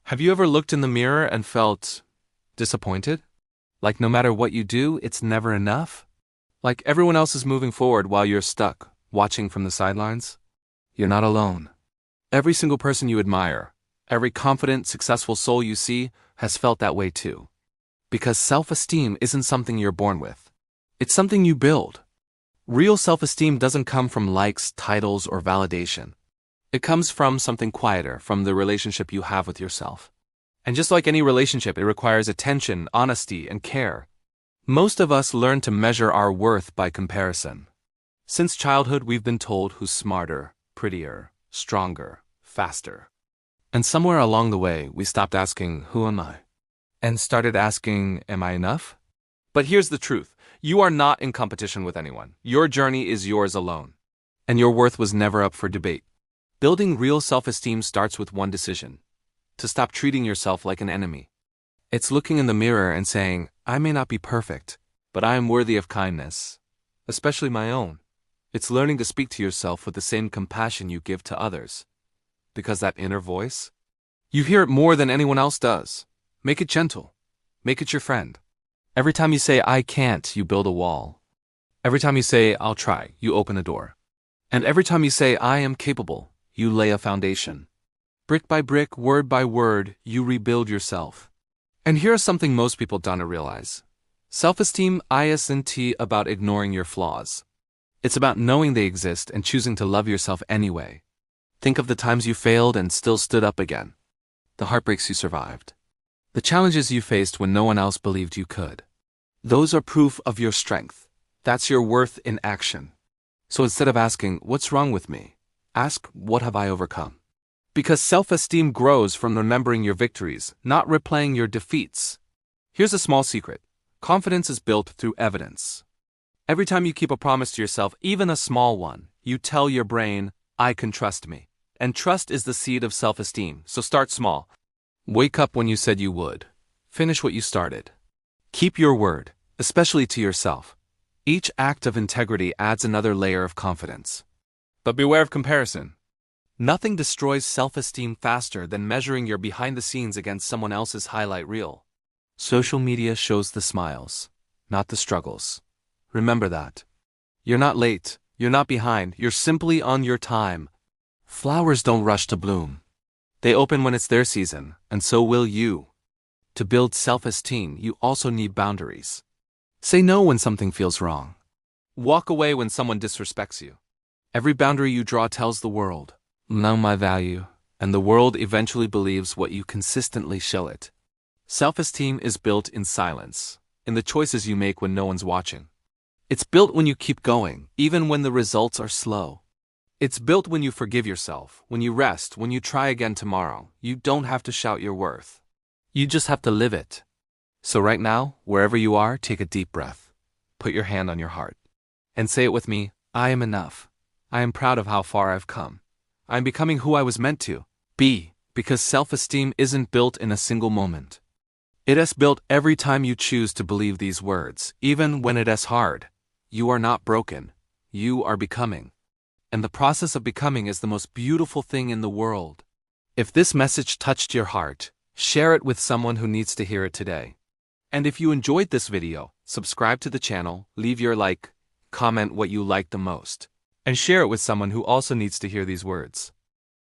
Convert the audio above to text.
Have you ever looked in the mirror and felt disappointed? Like no matter what you do, it's never enough? Like everyone else is moving forward while you're stuck, watching from the sidelines? You're not alone. Every single person you admire, every confident, successful soul you see, has felt that way too. Because self-esteem isn't something you're born with. It's something you build. Real self-esteem doesn't come from likes, titles, or validation. It comes from something quieter, from the relationship you have with yourself. And just like any relationship, it requires attention, honesty, and care. Most of us learn to measure our worth by comparison. Since childhood, we've been told who's smarter, prettier, stronger, faster. And somewhere along the way, we stopped asking, who am I? And started asking, am I enough? But here's the truth. You are not in competition with anyone. Your journey is yours alone. And your worth was never up for debate. Building real self-esteem starts with one decision: to stop treating yourself like an enemy. It's looking in the mirror and saying, I may not be perfect, but I am worthy of kindness, especially my own. It's learning to speak to yourself with the same compassion you give to others. Because that inner voice, you hear it more than anyone else does. Make it gentle. Make it your friend. Every time you say, I can't, you build a wall. Every time you say, I'll try, you open a door. And every time you say, I am capable, you lay a foundation. Brick by brick, word by word, you rebuild yourself. And here's something most people don't realize. Self-esteem isn't about ignoring your flaws. It's about knowing they exist and choosing to love yourself anyway. Think of the times you failed and still stood up again. The heartbreaks you survived. The challenges you faced when no one else believed you could. Those are proof of your strength. That's your worth in action. So instead of asking, what's wrong with me? Ask, what have I overcome? Because self-esteem grows from remembering your victories, not replaying your defeats. Here's a small secret. Confidence is built through evidence. Every time you keep a promise to yourself, even a small one, you tell your brain, I can trust me. And trust is the seed of self-esteem, so start small. Wake up when you said you would. Finish what you started. Keep your word, especially to yourself. Each act of integrity adds another layer of confidence. But beware of comparison. Nothing destroys self-esteem faster than measuring your behind-the-scenes against someone else's highlight reel. Social media shows the smiles, not the struggles. Remember that. You're not late, you're not behind, you're simply on your time. Flowers don't rush to bloom. They open when it's their season, and so will you. To build self-esteem, you also need boundaries. Say no when something feels wrong. Walk away when someone disrespects you. Every boundary you draw tells the world, know my value, and the world eventually believes what you consistently show it. Self-esteem is built in silence, in the choices you make when no one's watching. It's built when you keep going, even when the results are slow. It's built when you forgive yourself, when you rest, when you try again tomorrow. You don't have to shout your worth. You just have to live it. So right now, wherever you are, take a deep breath. Put your hand on your heart. And say it with me, I am enough. I am proud of how far I've come. I am becoming who I was meant to be, because self-esteem isn't built in a single moment. It is built every time you choose to believe these words, even when it is hard. You are not broken. You are becoming. And the process of becoming is the most beautiful thing in the world. If this message touched your heart, share it with someone who needs to hear it today. And if you enjoyed this video, subscribe to the channel, leave your like, comment what you liked the most, and share it with someone who also needs to hear these words.